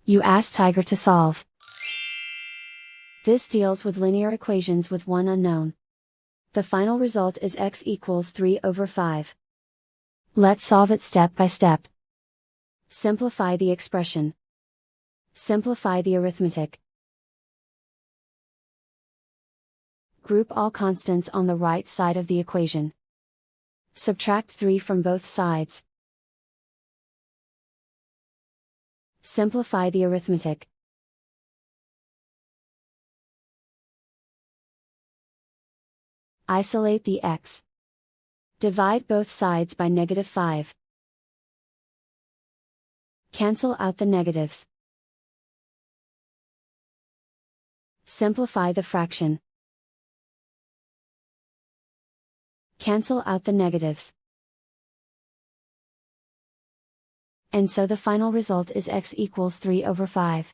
You ask Tiger to solve. This deals with linear equations with one unknown. The final result is x equals 3/5. Let's solve it step by step. Simplify the expression. Simplify the arithmetic. Group all constants on the right side of the equation. Subtract 3 from both sides. Simplify the arithmetic. Isolate the x. Divide both sides by -5. Cancel out the negatives. Simplify the fraction. Cancel out the negatives. And so the final result is x equals 3/5.